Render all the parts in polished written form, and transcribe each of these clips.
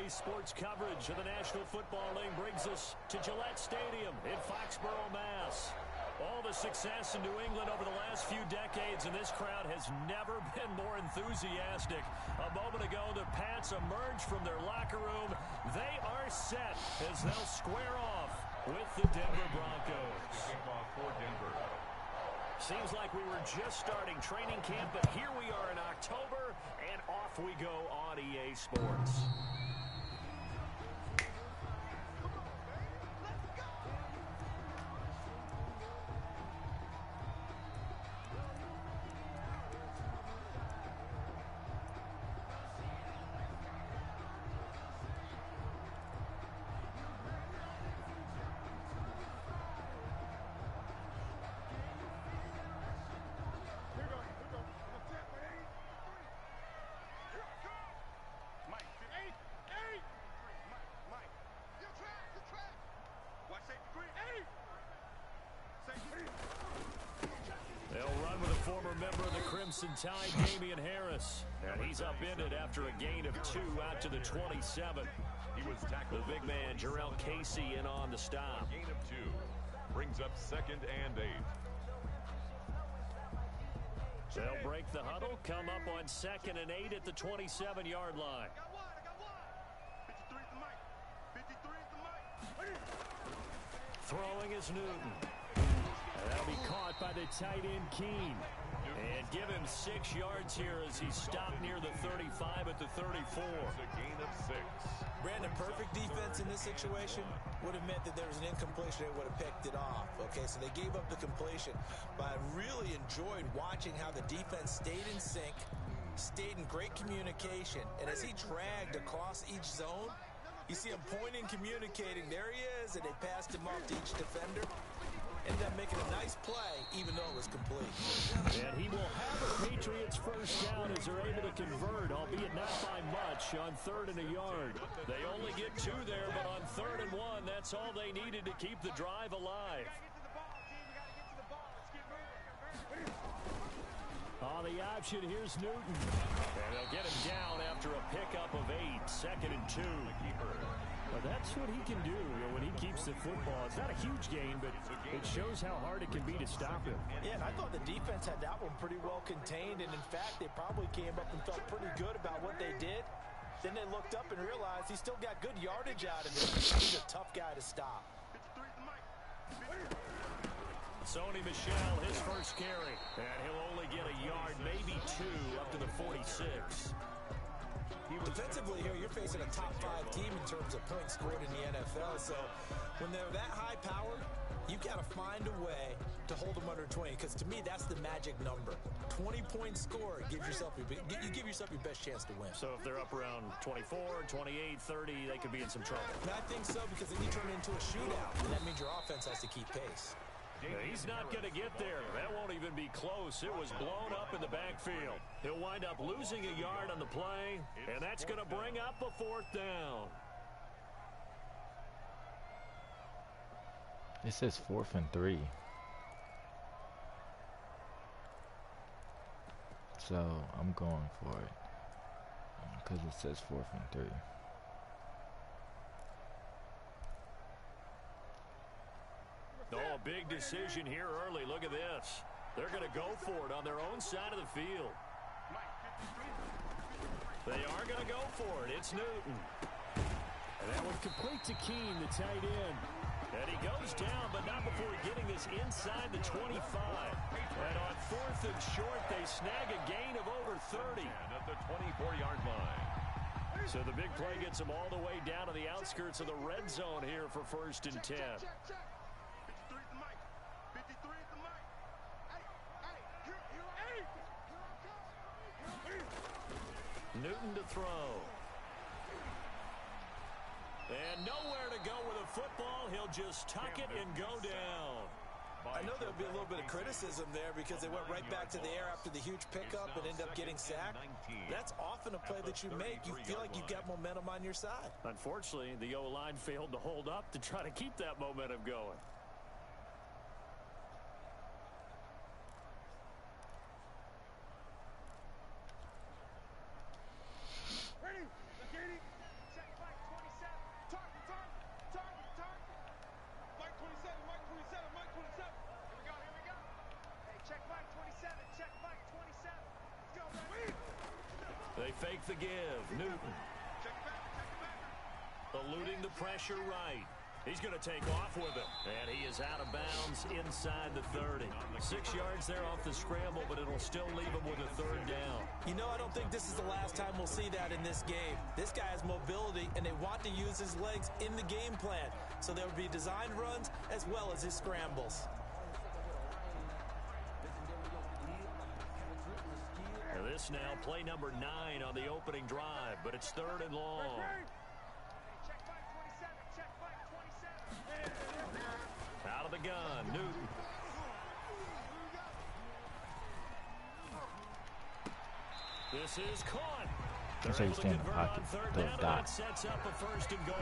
Today's sports coverage of the National Football League brings us to Gillette Stadium in Foxborough, Mass. All the success in New England over the last few decades, and this crowd has never been more enthusiastic. A moment ago, the Pats emerged from their locker room. They are set as they'll square off with the Denver Broncos. For Denver. Seems like we were just starting training camp, but here we are in October, and off we go on EA Sports. Member of the Crimson Tide, Damian Harris. And he's upended after a gain of 2 out to the 27. He was tackled. The big man, Jarrell Casey, in on the stop. Gain of 2. Brings up 2nd and 8. They'll break the huddle, come up on 2nd and 8 at the 27-yard line. Throwing is Newton. That'll be caught by the tight end, Keene. And give him 6 yards here as he's stopped near the 35 at the 34. It's a gain of 6. Brandon, perfect defense in this situation would have meant that there was an incompletion. They would have picked it off. Okay, so they gave up the completion. But I really enjoyed watching how the defense stayed in sync, stayed in great communication. And as he dragged across each zone, you see him pointing, communicating. There he is, and they passed him off to each defender. Ended up making a nice play, even though it was complete. And he will have the Patriots first down as they're able to convert, albeit not by much, on 3rd and a yard. They only get 2 there, but on 3rd and 1, that's all they needed to keep the drive alive. On the option, here's Newton. And they'll get him down after a pickup of 8, 2nd and 2. Well, that's what he can do when he keeps the football. It's not a huge gain, but it shows how hard it can be to stop him. Yeah, and I thought the defense had that one pretty well contained, and in fact, they probably came up and felt pretty good about what they did. Then they looked up and realized he still got good yardage out of it. He's a tough guy to stop. Sony Michel, his first carry, and he'll only get a yard, maybe 2, up to the 46. Defensively here, you're facing a top-5 team in terms of points scored in the NFL. So when they're that high-powered, you've got to find a way to hold them under 20. Because to me, that's the magic number. 20 points scored, you give yourself your best chance to win. So if they're up around 24, 28, 30, they could be in some trouble. And I think so, because then you turn it into a shootout, and that means your offense has to keep pace. Yeah, he's not going to get there. That won't even be close. It was blown up in the backfield. He'll wind up losing a yard on the play, and that's going to bring up a 4th down. It says 4th and 3. So I'm going for it because it says 4th and 3. Oh, a big decision here early. Look at this. They're going to go for it on their own side of the field. They are going to go for it. It's Newton. And that would complete to Keene, the tight end. And he goes down, but not before getting this inside the 25. And on 4th and short, they snag a gain of over 30. At the 24-yard line. So the big play gets them all the way down to the outskirts of the red zone here for 1st and 10. Newton to throw. And nowhere to go with a football. He'll just tuck it and go down. I know there'll be a little bit of criticism there because they went right back to the air after the huge pickup and end up getting sacked. That's often a play that you make. You feel like you've got momentum on your side. Unfortunately, the O-line failed to hold up to try to keep that momentum going. They fake the give. Newton. Eluding the pressure right. He's going to take off with it. And he is out of bounds inside the 30. 6 yards there off the scramble, but it'll still leave him with a third down. You know, I don't think this is the last time we'll see that in this game. This guy has mobility, and they want to use his legs in the game plan. So there will be designed runs as well as his scrambles. And this now play number 9 on the opening drive, but it's 3rd and long. Out of the gun, Newton. This is caught. That's how you stay in the pocket. Throw a dot. Sets up a 1st and goal.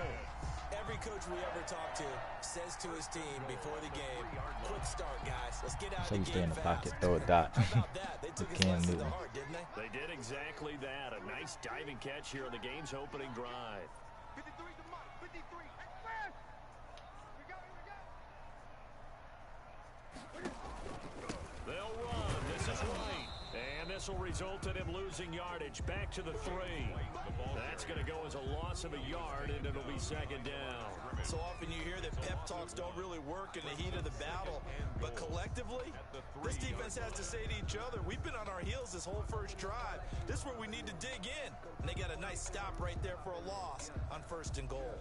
Every coach we ever talk to says to his team before the game, quick start, guys. Let's get out of the game. So you stay in the fast. pocket, throw a dot. How about that? They took his lesson to heart, didn't they? They did exactly that. A nice diving catch here on the game's opening drive. 53 to Mike. 53. They'll run. This is right. And this will result in him losing yardage. Back to the 3. That's going to go as a loss of a yard, and it'll be 2nd down. So often you hear that pep talks don't really work in the heat of the battle. But collectively, this defense has to say to each other, we've been on our heels this whole first drive. This is where we need to dig in. And they got a nice stop right there for a loss on 1st and goal.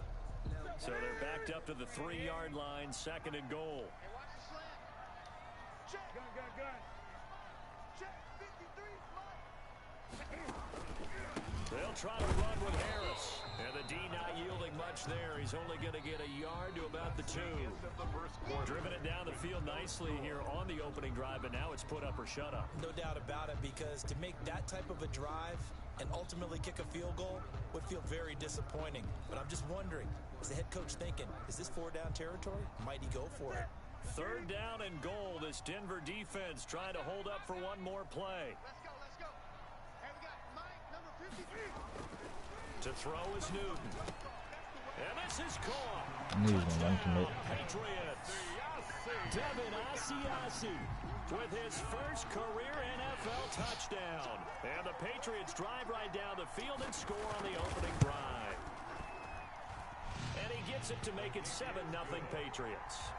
So they're backed up to the 3-yard line, 2nd and goal. Check. Gun. Check. 53. They'll try to run with Harris. And the D not yielding much there. He's only going to get a yard to about the 2. Driven it down the field nicely here on the opening drive, and now it's put up or shut up. No doubt about it, because to make that type of a drive and ultimately kick a field goal would feel very disappointing. But I'm just wondering, is the head coach thinking, is this 4-down territory? Might he go for it? 3rd down and goal. This Denver defense trying to hold up for one more play. Let's go. And we got Mike, number 53. To throw is Newton. And this is caught. He was going to run commit. Patriots. Devin Asiasi with his first career NFL touchdown. And the Patriots drive right down the field and score on the opening drive. And he gets it to make it 7-0 Patriots.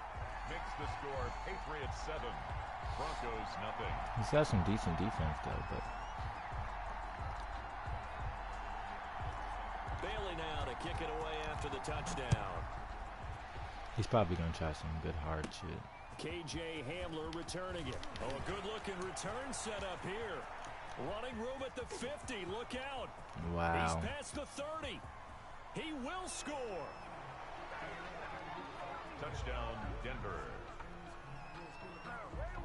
Makes the score Patriots 7, Broncos 0. He's got some decent defense, though, but Bailey now to kick it away after the touchdown. he's probably going to try some good hard shit. KJ Hamler returning it. Oh, a good-looking return set up here. Running room at the 50. Look out. Wow. He's past the 30. He will score. Touchdown, Denver.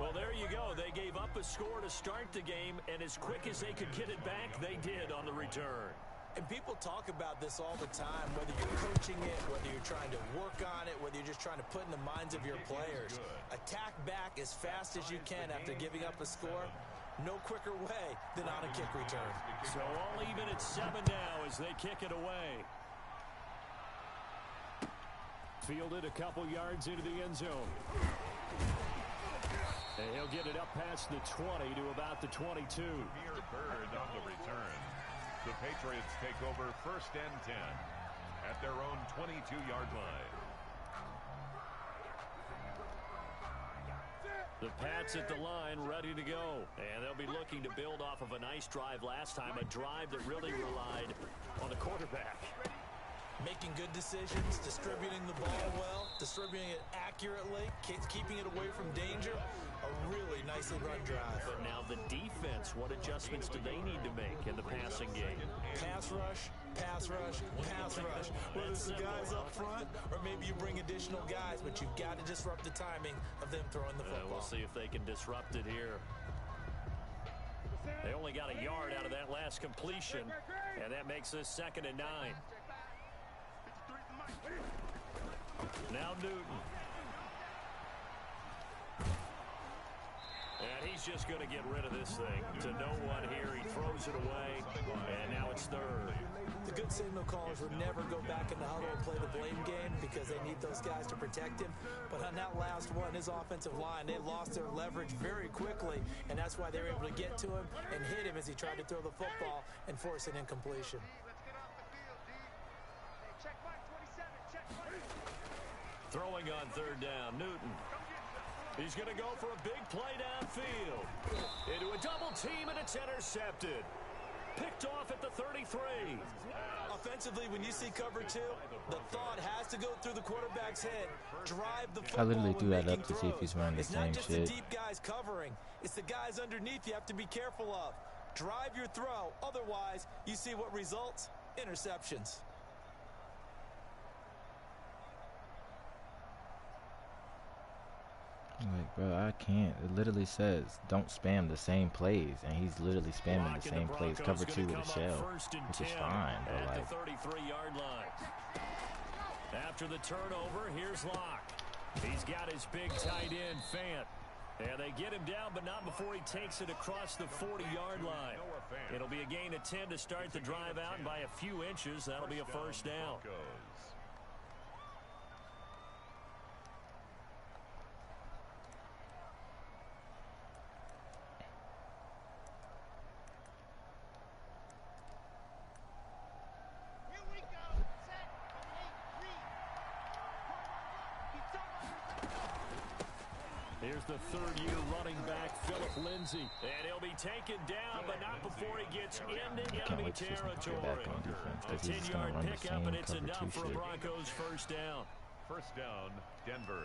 Well, there you go. They gave up a score to start the game, and as quick as they could get it back, they did on the return. And people talk about this all the time, whether you're coaching it, whether you're trying to work on it, whether you're just trying to put in the minds of your players. Attack back as fast as you can after giving up a score. No quicker way than on a kick return. So all even at 7 now as they kick it away. Fielded a couple yards into the end zone. And he'll get it up past the 20 to about the 22. Mere bird on the return. The Patriots take over 1st and 10 at their own 22-yard line. The Pats at the line ready to go. And they'll be looking to build off of a nice drive last time, a drive that really relied on the quarterback. Making good decisions, distributing the ball well, distributing it accurately, keeping it away from danger. A really nicely run drive. But now the defense, what adjustments do they need to make in the passing game? Pass rush, pass rush, pass rush. Whether it's the guys up front or maybe you bring additional guys, but you've got to disrupt the timing of them throwing the football. We'll see if they can disrupt it here. They only got a yard out of that last completion, and that makes this 2nd and 9. Now Newton. And he's just going to get rid of this thing to no one here. He throws it away, and now it's 3rd. The good signal callers would never go back in the huddle and play the blame game because they need those guys to protect him. But on that last one, his offensive line, they lost their leverage very quickly, and that's why they were able to get to him and hit him as he tried to throw the football and force an incompletion. Throwing on third down, Newton. He's going to go for a big play downfield. Into a double team, and it's intercepted. Picked off at the 33. Offensively, when you see cover two, the thought has to go through the quarterback's head. Drive the football. I literally threw that up to see if he's running the same shit. It's not just the deep guys covering. It's the guys underneath you have to be careful of. Drive your throw. Otherwise, you see what results? Interceptions. Like, bro, I can't. It literally says don't spam the same plays, and he's literally spamming the same plays. Cover two with a shell, which is fine, but like. The 33-yard line. After the turnover, here's Locke. He's got his big tight end, Fant. And they get him down, but not before he takes it across the 40-yard line. It'll be a gain of 10 to start the drive out, and by a few inches, that'll be a first down. Here's the third-year running back, Philip Lindsay. And he'll be taken down, but not before he gets into enemy territory. A 10-yard pickup, and it's enough for a Broncos first down. First down, Denver.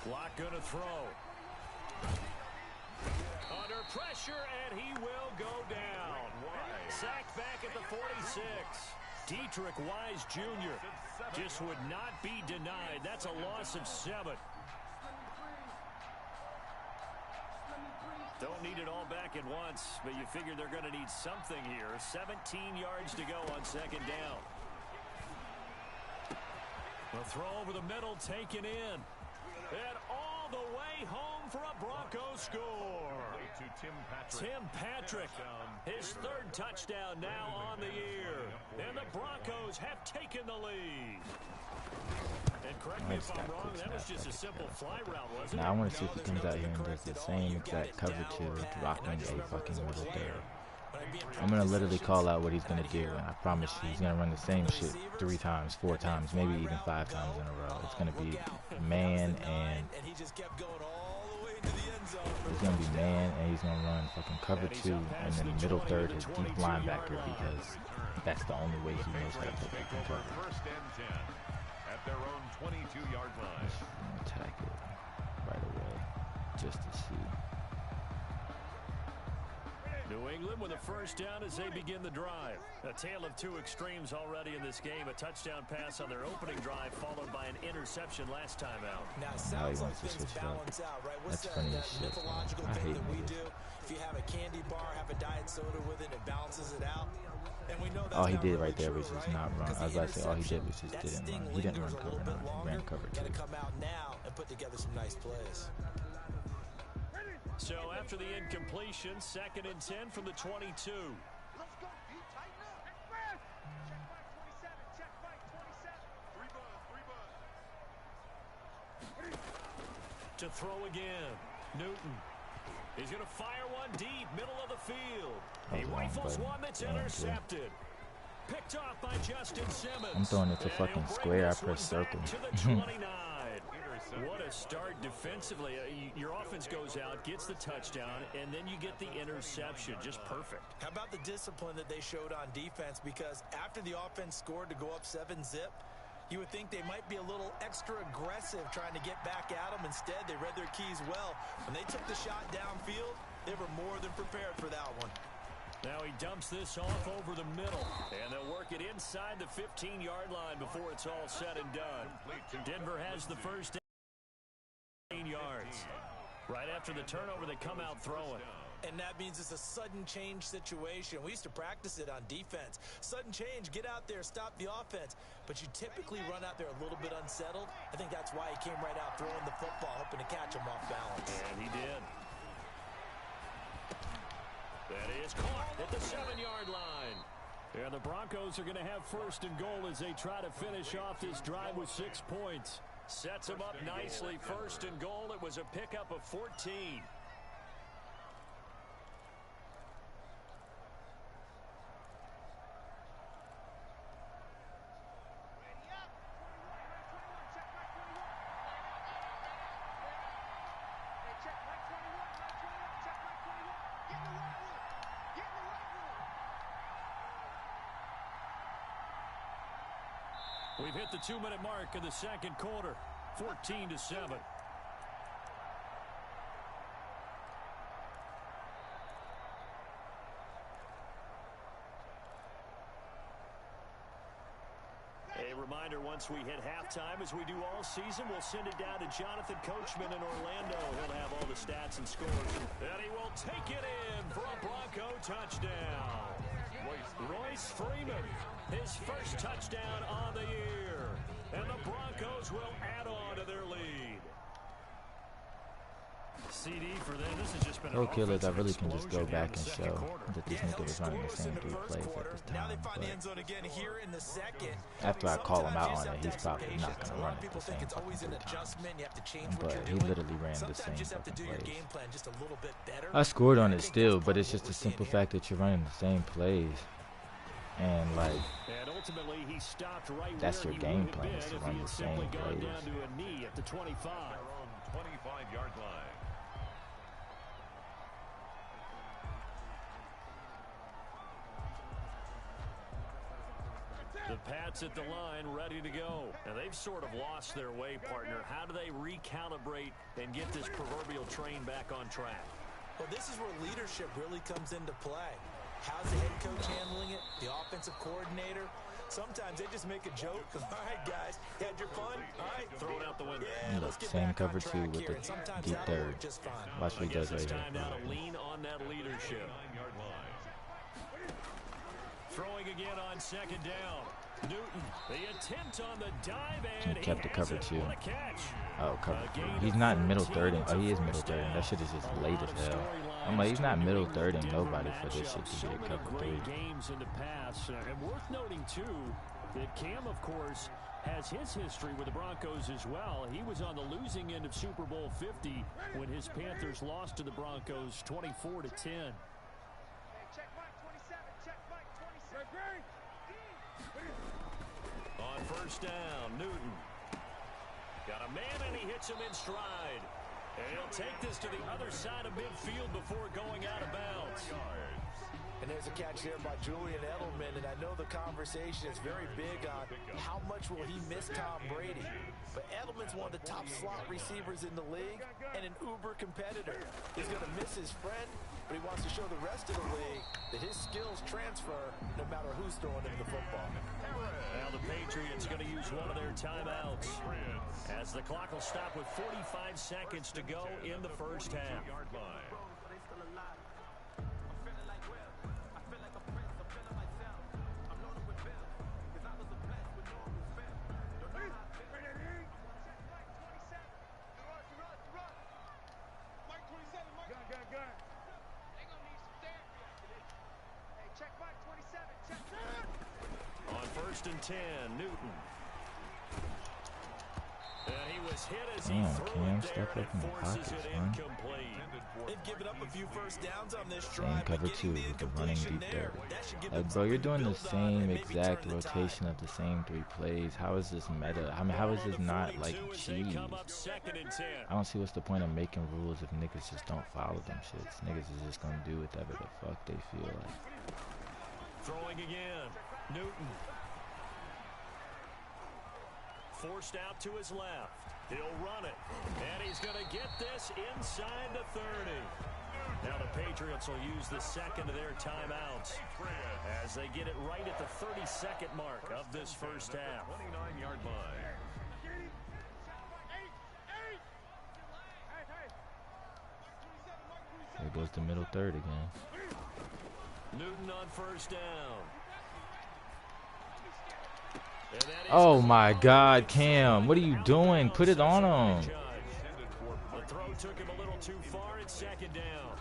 Locke going to throw. Under pressure, and he will go down. Sacked back at the 46. Dietrich Wise Jr. just would not be denied. That's a loss of 7. Don't need it all back at once, but you figure they're going to need something here. 17 yards to go on second down. The throw over the middle taken in. And all the way home for a Broncos score. Tim Patrick, his third touchdown now on the year. And the Broncos have taken the lead. And correct me if I'm wrong, that was just a simple fly route, wasn't it? Now I want to see if he comes out here and does the same exact cover two, rocking a fucking middle third. I'm going to literally call out what he's going to do, and I promise you he's going to run the same shit 3 times, 4 times, maybe even 5 times in a row. It's going to be man and he's going to be man and he's going to run fucking cover 2 and then middle third his deep linebacker because that's the only way he knows how to play fucking cover. First and 10 at their own 22-yard line. Attack it right away just to see. New England with a first down as they begin the drive. A tale of 2 extremes already in this game. A touchdown pass on their opening drive followed by an interception last time out. Now, it sounds like things balance out, right? What's that mythological thing that we do? If you have a candy bar, have a diet soda with it, it balances it out. And we know that's all he did really right there true, was just right? not run. I was about to say all he did was just didn't run. He didn't run cover 9. He ran cover 2. Got to come out now and put together some nice plays. So after the incompletion, 2nd and 10 from the 22. Let's go, D. Tighten up. Check back 27. 3 buzz. To throw again. Newton. He's going to fire one deep, middle of the field. He rifles one that's intercepted. Picked off by Justin Simmons. I'm throwing it to fucking square. I press circle. To the 29. What a start defensively. Your offense goes out, gets the touchdown, and then you get the interception. Just perfect. How about the discipline that they showed on defense? Because after the offense scored to go up 7-zip, you would think they might be a little extra aggressive trying to get back at them. Instead, they read their keys well. When they took the shot downfield, they were more than prepared for that one. Now he dumps this off over the middle, and they'll work it inside the 15-yard line before it's all said and done. Denver has the first 18 yards. Right after the turnover, they come out throwing. And that means it's a sudden change situation. We used to practice it on defense. Sudden change, get out there, stop the offense. But you typically run out there a little bit unsettled. I think that's why he came right out throwing the football, hoping to catch him off balance. And he did. That is caught at the 7-yard line. And the Broncos are going to have first and goal as they try to finish off this drive with 6 points. Sets them up nicely. First and goal. It was a pickup of 14. We've hit the 2-minute mark of the second quarter, 14-7. A reminder, once we hit halftime, as we do all season, we'll send it down to Jonathan Coachman in Orlando. He'll have all the stats and scores. And he will take it in for a Bronco touchdown. Royce Freeman, his first touchdown on the year. And the Broncos will add on to their lead. CD for them. This has just been Pro Killers, I really can just go back and show that this nigga was running the same 3 plays at this time. But after I call him out on it, he's probably not going to run it the same fucking 3 times. But he literally ran the same fucking plays. I scored on it still, but it's just the simple fact that you're running the same plays. And, like, that's your game plan, is to run the same plays. At the 25. 25-yard line. The Pats at the line, ready to go. And they've sort of lost their way, partner. How do they recalibrate and get this proverbial train back on track? Well, this is where leadership really comes into play. How's the head coach handling it? The offensive coordinator? Sometimes they just make a joke. All right, guys, you had your fun? All right, throw it out the window. Yeah, let's get same back cover on 2 track with here. the deep third. Watch what he does right here. Time now to lean on that leadership. Throwing again on second down. Newton, the attempt on the dive, and he kept the cover 2. What a catch. Oh, cover 3. He's not in middle thirding. Oh, he is middle thirding. That shit is just late as hell. I'm like, he's not middle thirding nobody for this shit to get cover 3. Games in the past, and worth noting too that Cam, of course, has his history with the Broncos as well. He was on the losing end of Super Bowl 50 when his Panthers lost to the Broncos 24-10. On first down, Newton. Got a man, and he hits him in stride. And he'll take this to the other side of midfield before going out of bounds. And there's a catch there by Julian Edelman, and I know the conversation is very big on how much will he miss Tom Brady. But Edelman's one of the top slot receivers in the league and an uber competitor. He's going to miss his friend, but he wants to show the rest of the league that his skills transfer no matter who's throwing him the football. Now the Patriots going to use one of their timeouts as the clock will stop with 45 seconds to go in the first half. On first and 10, Newton. And he was hit as he threw Cam, it there, step and up in the forces pockets, it man. incomplete. They've given up a few first downs on this Same drive. cover 2 with the running deep third. Like, bro, you're doing the same exact rotation of the same 3 plays. How is this meta? I mean, how is this not, like, cheese? I don't see what's the point of making rules if niggas just don't follow them shits. Niggas is just gonna do whatever the fuck they feel like. Throwing again, Newton. Forced out to his left. He'll run it. And he's going to get this inside the 30. Now the Patriots will use the second of their timeouts as they get it right at the 32nd mark of this first half. 29-yard line. There goes the middle third again. Newton on first down. Oh my God, Cam, what are you doing? Put it on him. The throw took him a little too far. It's second down.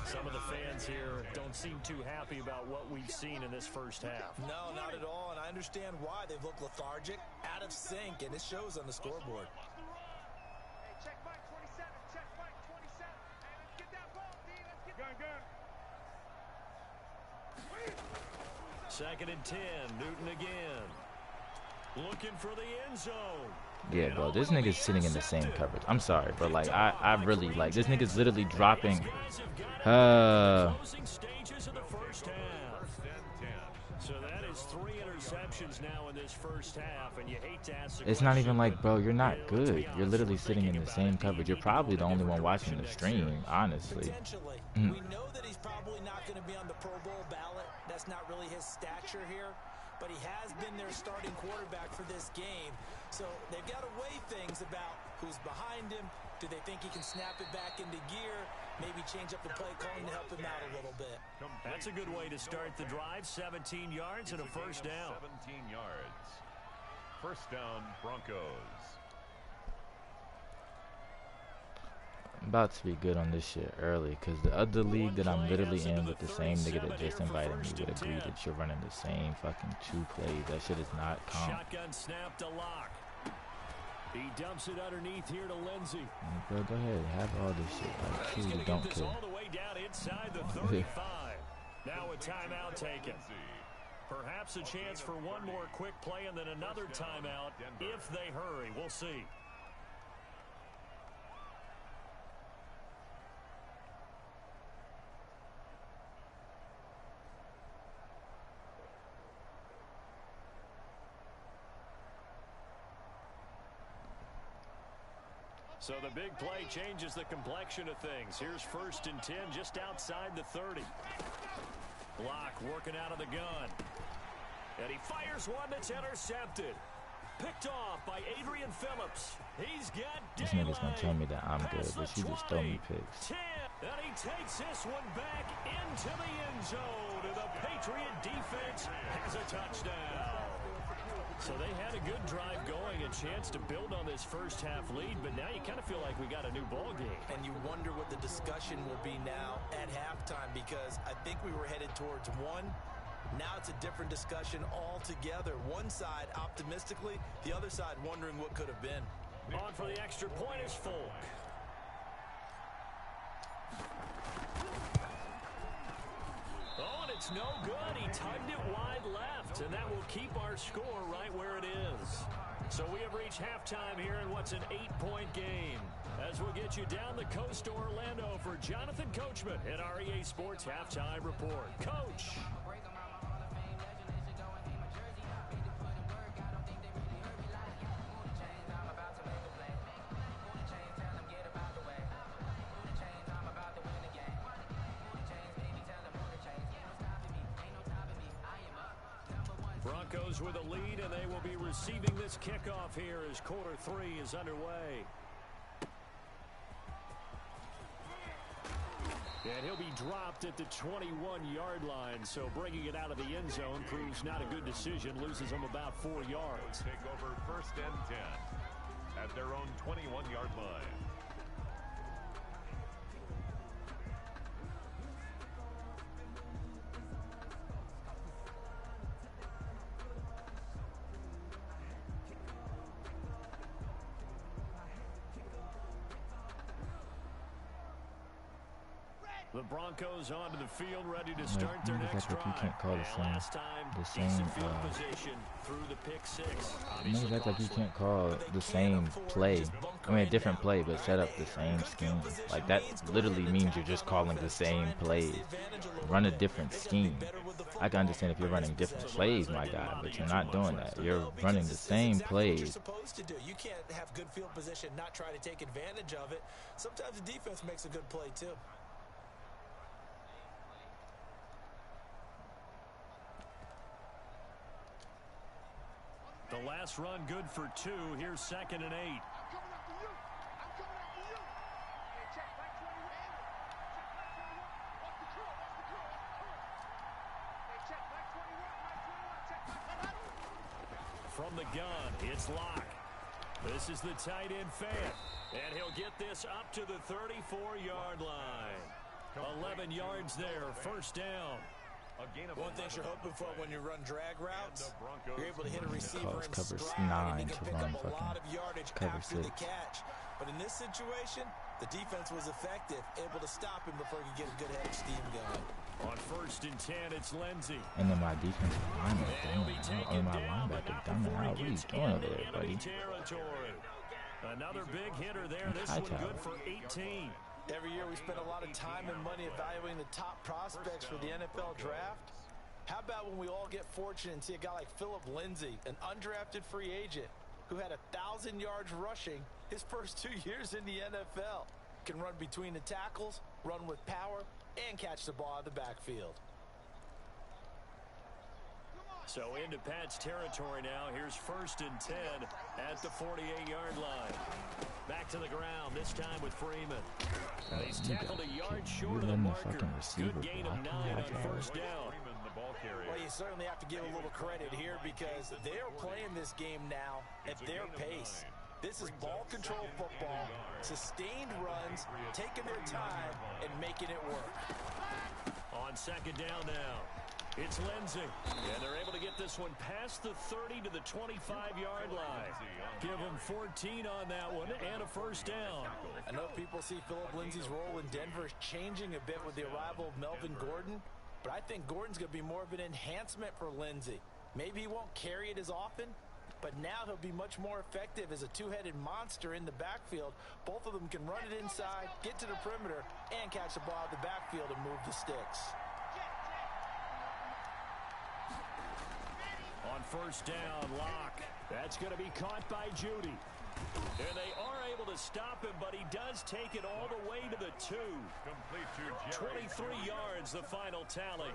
Some of the fans here don't seem too happy about what we've seen in this first half. No, not at all, and I understand why. They've looked lethargic, out of sync, and it shows on the scoreboard. Check Mike 27. Check Mike 27. Hey, let's get that ball, D. Let's get gun. Second and 10. Newton again. Looking for the end zone. Yeah, bro, this nigga's sitting in the same coverage. I'm sorry, but like I really like this nigga's literally dropping. Closing stages of the first half. So that is 3 interceptions now in this first half, and you hate to ask the It's not question, even like, but bro, you're not let's good. be You're honest, literally we're sitting in thinking the about same it. coverage. You're Maybe probably a the only one different watching the direction stream, next year. honestly. Potentially. We know that he's probably not going to be on the Pro Bowl ballot. That's not really his stature here. But he has been their starting quarterback for this game. So they've got to weigh things about who's behind him. Do they think he can snap it back into gear? Maybe change up the play calling to help him out a little bit. That's a good way to start the drive. 17 yards and a first down. 17 yards. First down, Broncos. I'm about to be good on this shit early, because the other league that I'm literally in with the same nigga that just invited me would agree that you're running the same fucking 2 plays. That shit is not calm. Shotgun snap to Lock. He dumps it underneath here to Lindsey. Bro, go ahead, have all this shit. I He's truly going to don't get this care. all the way down inside the 35. Now a timeout taken. Perhaps a chance for one more quick play and then another timeout if they hurry. We'll see. So the big play changes the complexion of things. Here's first and 10 just outside the 30. Block working out of the gun. And he fires one that's intercepted. Picked off by Adrian Phillips. He's got This nigga's gonna tell me that I'm good, but you just throw me picks. 10, and he takes this one back into the end zone. And the Patriot defense has a touchdown. So they had a good drive going, a chance to build on this first half lead, but now you kind of feel like we got a new ball game. And you wonder what the discussion will be now at halftime, because I think we were headed towards one. Now it's a different discussion altogether. One side optimistically, the other side wondering what could have been. On for the extra point is Folk. Oh, and it's no good. He tugged it wide left, and that will keep our score right where it is. So we have reached halftime here in what's an 8-point game. As we'll get you down the coast to Orlando for Jonathan Coachman at our EA Sports Halftime Report. Coach. Broncos with a lead, and they will be receiving this kickoff here as quarter 3 is underway. And he'll be dropped at the 21-yard line, so bringing it out of the end zone proves not a good decision, loses them about 4 yards. Take over first and 10 at their own 21-yard line. The Broncos onto the field, ready to start their niggas next act like drive. you can't call the And same- last time, the same, decent field position through the pick 6. Niggas act like you can't call the same play. I mean, a different play, but set up the same scheme. Like, that literally means you're just calling the same plays. Run a different scheme. I can understand if you're running different plays, my guy, but you're not doing that. You're running the same plays. You're supposed to do. You can't have good field position, not try to take advantage of it. Sometimes the defense makes a good play too. The last run good for 2. Here's 2nd and 8. From the gun, it's Locke. This is the tight end fan. And he'll get this up to the 34-yard line. 11 yards there, first down. One thing you're hoping for when you run drag routes, you're able to hit a receiver in cover stride, 9 and he can to pick run up a lot of fucking yardage cover after the 6. catch. But in this situation, the defense was effective, able to stop him before he could get a good head of steam going. On 1st and 10, it's Lindsey. And then my defensive lineman or my linebacker dumbing out. What are you doing over there, buddy? Territory. Another big hitter there. This one good for 18. Every year we spend a lot of time and money evaluating the top prospects for the NFL draft. How about when we all get fortunate and see a guy like Philip Lindsay, an undrafted free agent who had 1,000 yards rushing his first 2 years in the NFL. Can run between the tackles, run with power, and catch the ball out of the backfield. So into Pat's territory now. Here's 1st and 10 at the 48-yard line. Back to the ground, this time with Freeman. He's tackled a yard short of the marker. Good gain of 9 on 1st down. Well, you certainly have to give a little credit here because they're playing this game now at their pace. This is ball control football, sustained runs, taking their time, and making it work. On 2nd down now, it's Lindsey. And they're able to get this one past the 30 to the 25-yard line. Give them 14 on that one and a 1st down. I know people see Philip Lindsay's role in Denver changing a bit with the arrival of Melvin Gordon, but I think Gordon's going to be more of an enhancement for Lindsay. Maybe he won't carry it as often, but now he'll be much more effective as a two-headed monster in the backfield. Both of them can run it inside, get to the perimeter, and catch the ball out of the backfield and move the sticks. On 1st down, Locke. That's going to be caught by Judy. And they are able to stop him, but he does take it all the way to the 2. 23 yards, the final tally.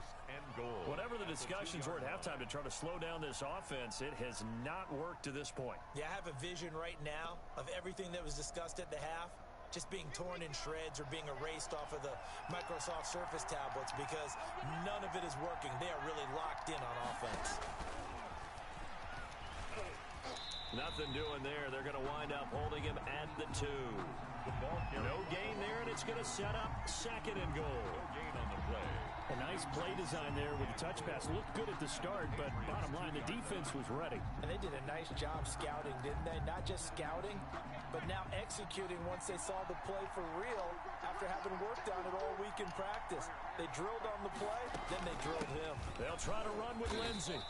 Whatever the discussions were at halftime to try to slow down this offense, it has not worked to this point. Yeah, I have a vision right now of everything that was discussed at the half just being torn in shreds or being erased off of the Microsoft Surface tablets because none of it is working. They are really locked in on offense. Nothing doing there. They're going to wind up holding him at the 2. No gain there, and it's going to set up 2nd and goal. A nice play design there with the touch pass. Looked good at the start, but bottom line, the defense was ready. And they did a nice job scouting, didn't they? Not just scouting, but now executing once they saw the play for real after having worked on it all week in practice. They drilled on the play, then they drilled him. They'll try to run with Lindsey.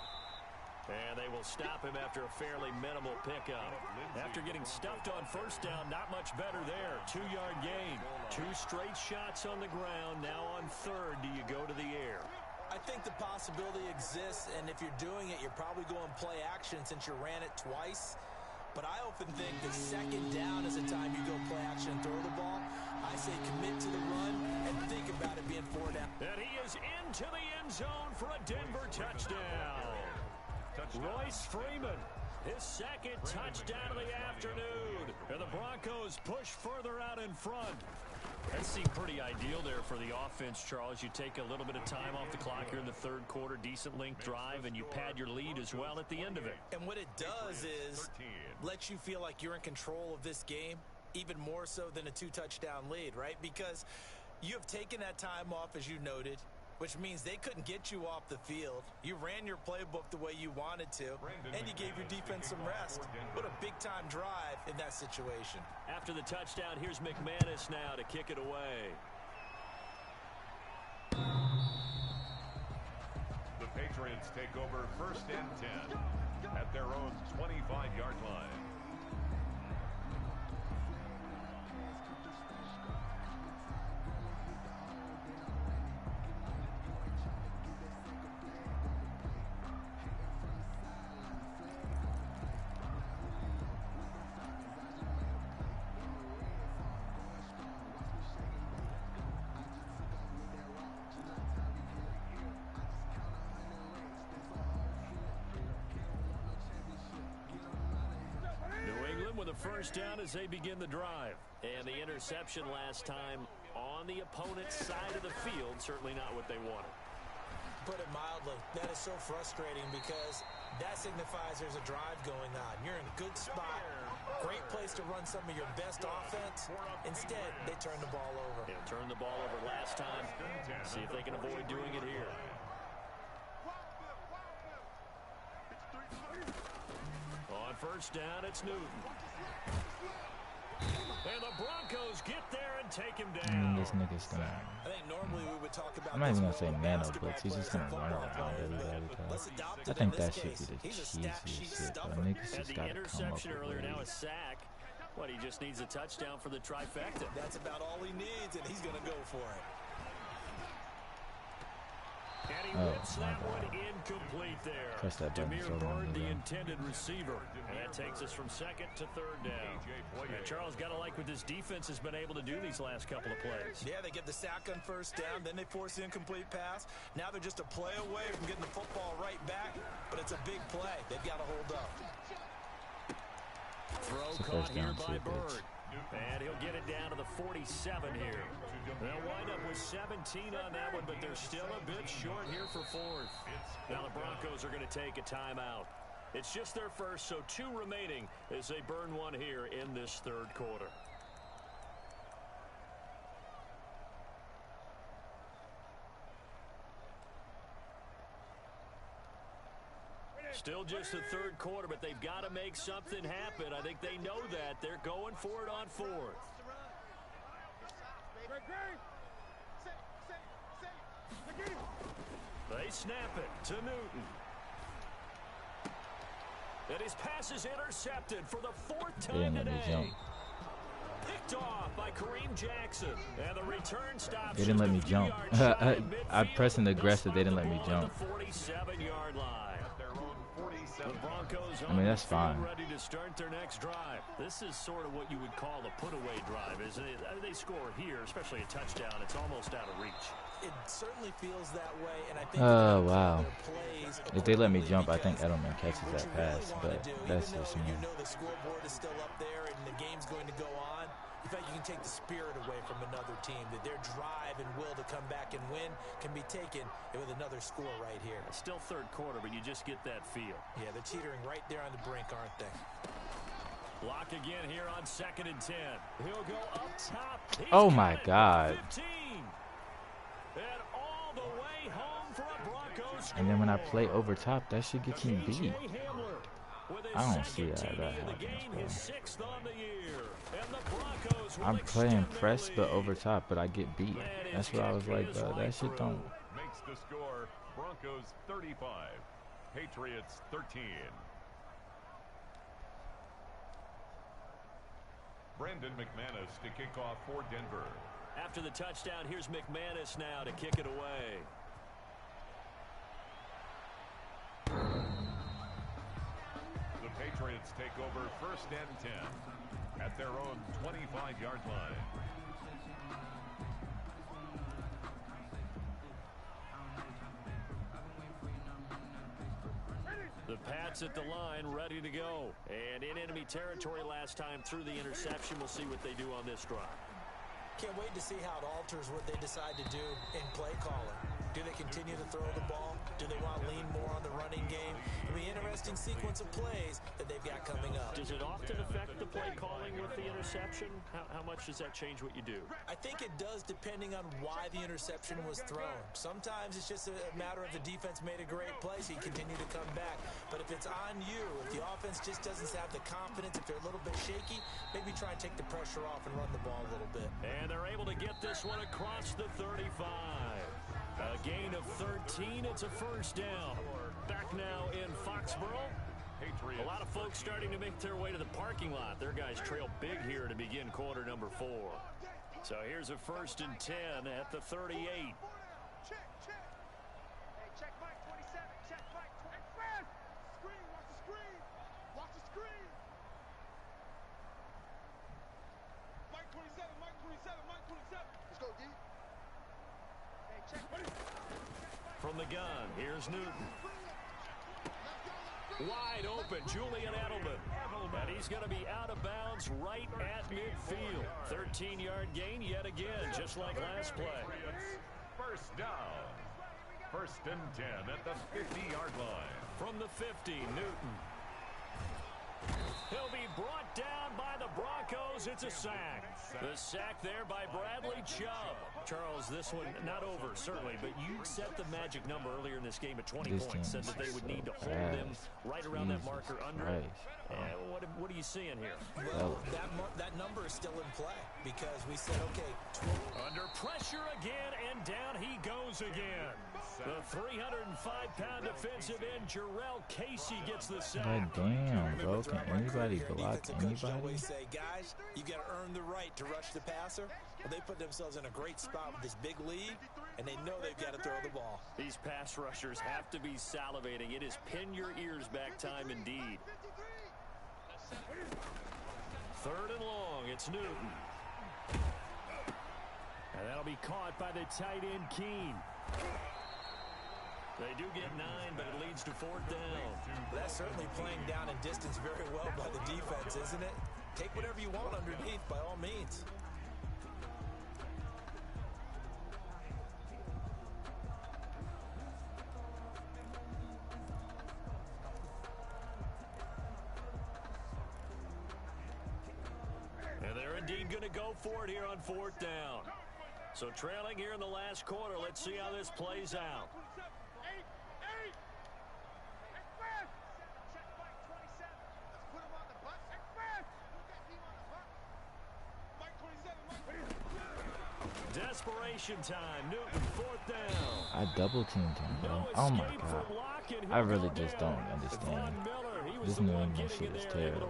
And they will stop him after a fairly minimal pickup. After getting stuffed on 1st down, not much better there. 2-yard gain. 2 straight shots on the ground. Now on 3rd, do you go to the air? I think the possibility exists, and if you're doing it, you're probably going play action since you ran it twice. But I often think that 2nd down is the time you go play action and throw the ball. I say commit to the run and think about it being 4 down. And he is into the end zone for a Denver touchdown. Royce Freeman, his 2nd touchdown of the afternoon. And the Broncos push further out in front. That seemed pretty ideal there for the offense, Charles. You take a little bit of time off the clock here in the 3rd quarter, decent length drive, and you pad your lead as well at the end of it. And what it does is let you feel like you're in control of this game, even more so than a 2-touchdown lead, right? Because you have taken that time off, as you noted, which means they couldn't get you off the field. You ran your playbook the way you wanted to, and you gave your defense some rest. What a big-time drive in that situation. After the touchdown, here's McManus now to kick it away. The Patriots take over 1st and 10 at their own 25-yard line. the first down as they begin the drive. And the interception last time on the opponent's side of the field, certainly not what they wanted. Put it mildly, that is so frustrating because that signifies there's a drive going on. You're in a good spot, great place to run some of your best offense. Instead, they turn the ball over. Yeah, turned the ball over last time. See if they can avoid doing it here. On first down, it's Newton. And the Broncos get there and take him down. This nigga's gonna. I think normally we would talk about. I'm not even gonna say nano blitz. He's just gonna run around everybody. I think that should be the cheesiest shit. But niggas just gotta come up with earlier, now a sack. What, he just needs a touchdown for the trifecta. That's about all he needs, and he's gonna go for it. And he whips that one incomplete there. Press that button so long, the intended receiver. And that takes us from second to third down. And Charles, got to like what this defense has been able to do these last couple of plays. Yeah, they get the sack on first down, then they force the incomplete pass. Now they're just a play away from getting the football right back, but it's a big play. They've got to hold up. Throw caught here by Bird. And he'll get it down to the 47 here. They'll wind up with 17 on that one, but they're still a bit short here for fourth. Now the Broncos are going to take a timeout. It's just their first, so 2 remaining as they burn one here in this third quarter. Still just the third quarter, but they've got to make something happen. I think they know that. They're going for it on fourth. They snap it to Newton. And his pass is intercepted for the 4th time today. Picked off by Kareem Jackson. And the return stops. They didn't let me jump. I pressed an aggressive. They didn't let me jump. The 47-yard line. The Broncos I mean, that's fine. Ready to start their next drive. This is sort of what you would call a put-away drive, isn't it? They score here, especially a touchdown. It's almost out of reach. It certainly feels that way, and I think wow. If they let me jump, I think Edelman catches that pass, but that's just me. You know the scoreboard is still up there, and the game's going to go on. In fact, you can take the spirit away from another team, that their drive and will to come back and win can be taken with another score right here. It's still third quarter, but you just get that feel. Yeah, they're teetering right there on the brink, aren't they? Block again here on 2nd and 10. He'll go up top. Oh, my God. 15. And all the way home for a Broncos. And then when I play over top, that shit gets me beat. I don't see that happens, bro. I'm playing press but over top, but I get beat. That's what I was like, bro. That shit don't. Makes the score Broncos 35, Patriots 13. Brandon McManus to kick off for Denver. After the touchdown, here's McManus now to kick it away. The Patriots take over 1st and 10 at their own 25-yard line. The Pats at the line, ready to go. And in enemy territory last time through the interception. We'll see what they do on this drive. Can't wait to see how it alters what they decide to do in play calling. Do they continue to throw the ball? Do they want to lean more on the running game? It'll be an interesting sequence of plays that they've got coming up. Does it often affect the play calling with the interception? How much does that change what you do? I think it does, depending on why the interception was thrown. Sometimes it's just a matter of the defense made a great play, so you continue to come back. But if it's on you, if the offense just doesn't have the confidence, if they're a little bit shaky, maybe try and take the pressure off and run the ball a little bit. And they're able to get this one across the 35. A gain of 13. It's a first down. Back now in Foxborough. A lot of folks starting to make their way to the parking lot. Their guys trail big here to begin quarter number 4. So here's a 1st and 10 at the 38. Check. Hey, check Mike 27. Check Mike 27. Screen, watch the screen. Watch the screen. Mike 27, Mike 27, Mike 27. Let's go, D. From the gun, here's Newton. Wide open, Julian Edelman. And he's going to be out of bounds right at midfield. 13-yard gain yet again, just like last play. First down. First and 10 at the 50-yard line. From the 50, Newton. He'll be brought down by the Broncos. It's a sack. The sack there by Bradley Chubb. Charles, this one not over, certainly, but you set the magic number earlier in this game at 20 points. Said that they would need to hold him right around that marker under it. What are you seeing here? Well, that number is still in play because we said, okay. Under pressure again, and down he goes again. The 305-pound defensive end, Jarrell Casey, gets the sack. God damn, bro. Can anybody block anybody? Always say, guys, you got to earn the right to rush the passer. Well, they put themselves in a great spot with this big lead, and they know they've got to throw the ball. These pass rushers have to be salivating. It is pin your ears back time indeed. Third and long, it's Newton. And that'll be caught by the tight end, Keene. They do get 9, but it leads to fourth down. That's certainly playing down and distance very well by the defense, isn't it? Take whatever you want underneath, by all means. And they're indeed going to go for it here on fourth down. So trailing here in the last quarter, let's see how this plays out. Desperation time. Newton, fourth down. I double teamed him, bro. Oh my god. I really just don't understand. This New England shit is terrible.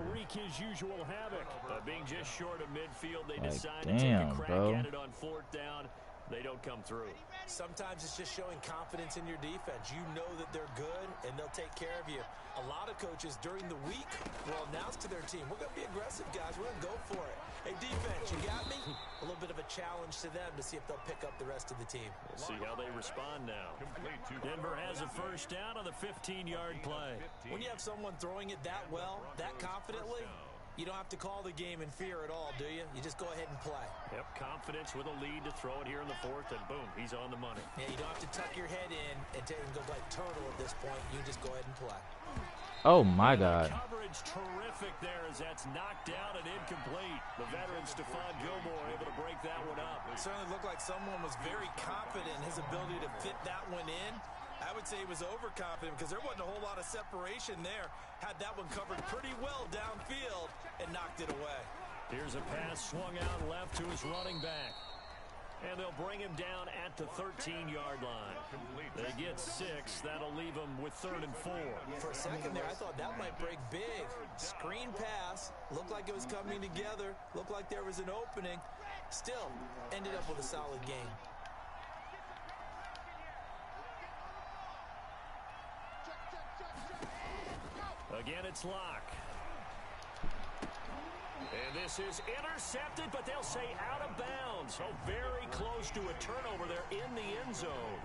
Being just short of midfield, they Like, decide damn, to take a crack bro. at it on fourth down. They don't come through. Sometimes it's just showing confidence in your defense. You know that they're good, and they'll take care of you. A lot of coaches during the week will announce to their team, we're going to be aggressive, guys. We're going to go for it. Hey, defense, you got me? A little bit of a challenge to them to see if they'll pick up the rest of the team. We'll see how they respond now. Denver has a first down on the 15-yard play. When you have someone throwing it that well, that confidently, you don't have to call the game in fear at all, do you? You just go ahead and play. Yep, confidence with a lead to throw it here in the fourth, and boom, he's on the money. Yeah, you don't have to tuck your head in and go like turtle at this point. You can just go ahead and play. Oh my god. Coverage terrific there as that's knocked down and incomplete. The veteran Stephon Gilmore able to break that one up. It certainly looked like someone was very confident in his ability to fit that one in. I would say he was overconfident because there wasn't a whole lot of separation there. Had that one covered pretty well downfield and knocked it away. Here's a pass swung out left to his running back. And they'll bring him down at the 13-yard line. They get 6. That'll leave them with 3rd and 4. For a second there, I thought that might break big. Screen pass. Looked like it was coming together. Looked like there was an opening. Still, ended up with a solid game. Again, it's Locke. And this is intercepted, but they'll say out of bounds. Oh, very close to a turnover there in the end zone.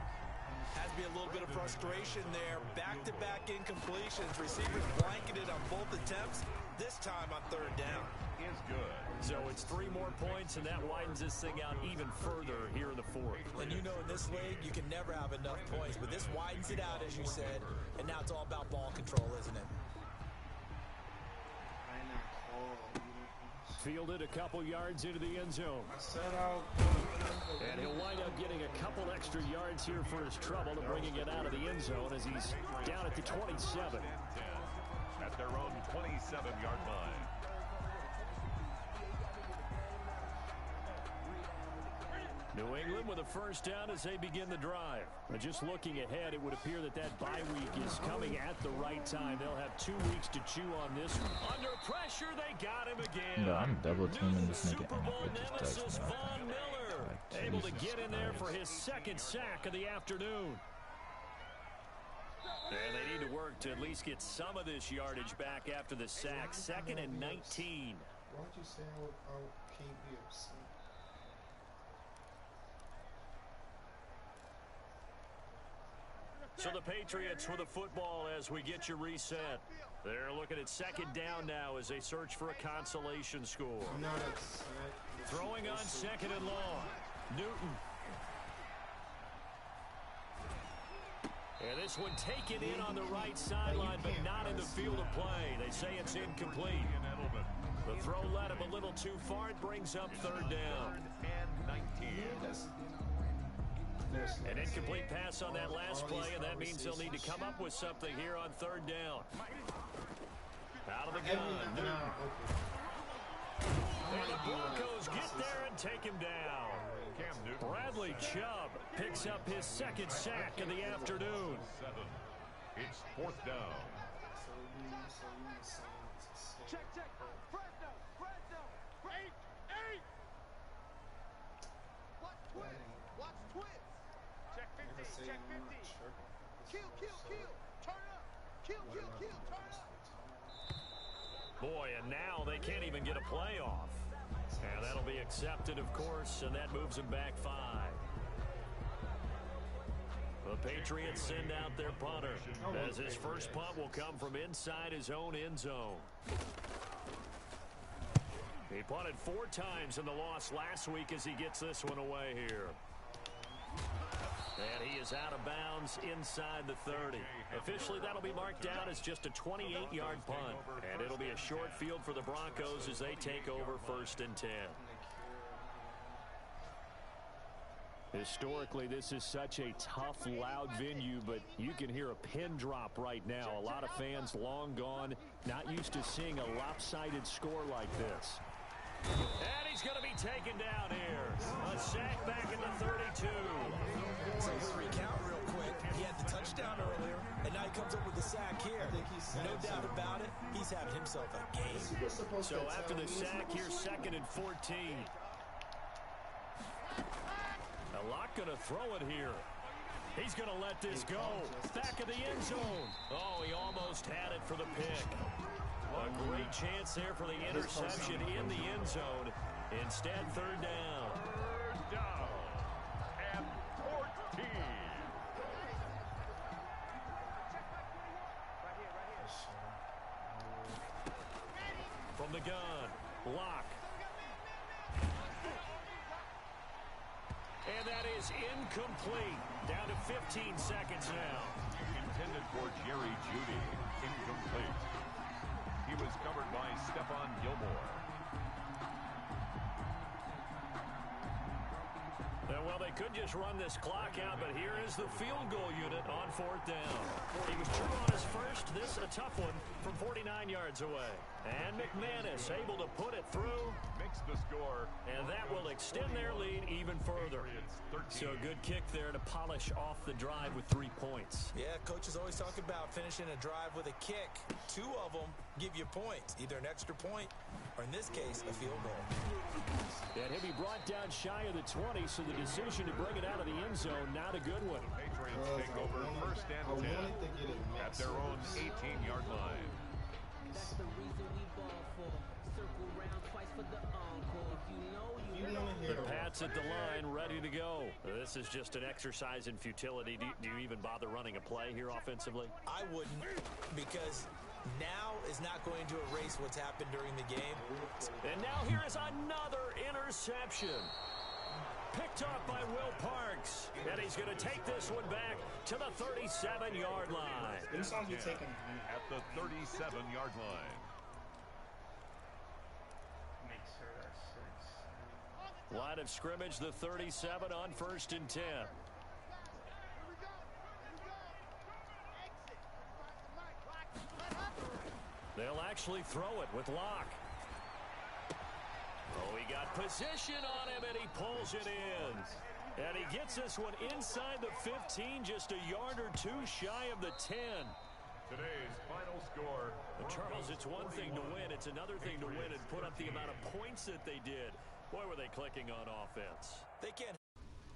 Has to be a little bit of frustration there. Back-to-back incompletions. Receivers blanketed on both attempts. This time on 3rd down. Is good. So it's 3 more points, and that widens this thing out even further here in the fourth. And you know in this league, you can never have enough points. But this widens it out, as you said. And now it's all about ball control, isn't it? Fielded a couple yards into the end zone. And he'll wind up getting a couple extra yards here for his trouble to bringing it out of the end zone as he's down at the 27. At their own 27-yard line. New England with a first down as they begin the drive. But just looking ahead, it would appear that that bye week is coming at the right time. They'll have 2 weeks to chew on this. Under pressure, they got him again. No, I'm double teaming this nigga Super and Bowl it just nemesis touched me. Von Miller, Like, able to Jesus get in there for Christ. his 2nd sack of the afternoon. And they need to work to at least get some of this yardage back after the sack. 2nd and 19. Why'd you say I can't be upset? So the Patriots with the football as we get you reset. They're looking at second down now as they search for a consolation score. Throwing on second and long. Newton. And this one taken in on the right sideline, but not in the field of play. They say it's incomplete. The throw led him a little too far. It brings up third down. An incomplete pass on that last play, and that means they'll need to come up with something here on third down. Out of the gun. And the Broncos get there and take him down. Bradley Chubb picks up his second sack of the afternoon. It's fourth down. Check. Fresno. Eight. Watch twins. Check 50. Kill. Turn up. Kill. Turn up. Boy, and now they can't even get a play off. And that'll be accepted, of course, and that moves them back 5. The Patriots send out their punter, as his first punt will come from inside his own end zone. He punted 4 times in the loss last week as he gets this one away here. And he is out of bounds inside the 30. Officially, that'll be marked down as just a 28-yard punt. And it'll be a short field for the Broncos as they take over first and 10. Historically, this is such a tough, loud venue, but you can hear a pin drop right now. A lot of fans long gone, not used to seeing a lopsided score like this. And he's going to be taken down here. A sack back in the 32. So we'll recount real quick. He had the touchdown earlier, and now he comes up with the sack here. No doubt about it, he's having himself a game. So after the sack, here's second and 14. A lot going to throw it here. He's going to let this go. Back of the end zone. Oh, he almost had it for the pick. A great chance there for the interception in the end zone. Instead, third down. Third down and 14. From the gun, Locke. And that is incomplete. Down to 15 seconds now. Intended for Jerry Jeudy. Incomplete. He was covered by Stephon Gilmore. Well, they could just run this clock out, but here is the field goal unit on fourth down. He was true on his first. This a tough one from 49 yards away. And McManus able to put it through. Makes the score. And that will extend their lead even further. So a good kick there to polish off the drive with 3 points. Yeah, coaches always talk about finishing a drive with a kick. 2 of them give you points, either an extra point or, in this case, a field goal. And he'll be brought down shy of the 20, so the decision to bring it out of the end zone, not a good one. The Patriots take over first and 10 at their own 18-yard line. That's the reason we ball for. Circle round twice for the encore. If you know, you know. The Pats at the line, ready to go. This is just an exercise in futility. Do you even bother running a play here offensively? I wouldn't, because now is not going to erase what's happened during the game. And now here is another interception. Picked off by Will Parks. And he's going to take this one back to the 37-yard line. At the 37-yard line. Line of scrimmage, the 37 on first and 10. They'll actually throw it with Locke. Oh, he got position on him, and he pulls it in. And he gets this one inside the 15, just a yard or 2 shy of the 10. Today's final score. Charles, it's one thing to win. It's another thing to win and put up the amount of points that they did. Boy, were they clicking on offense. They can't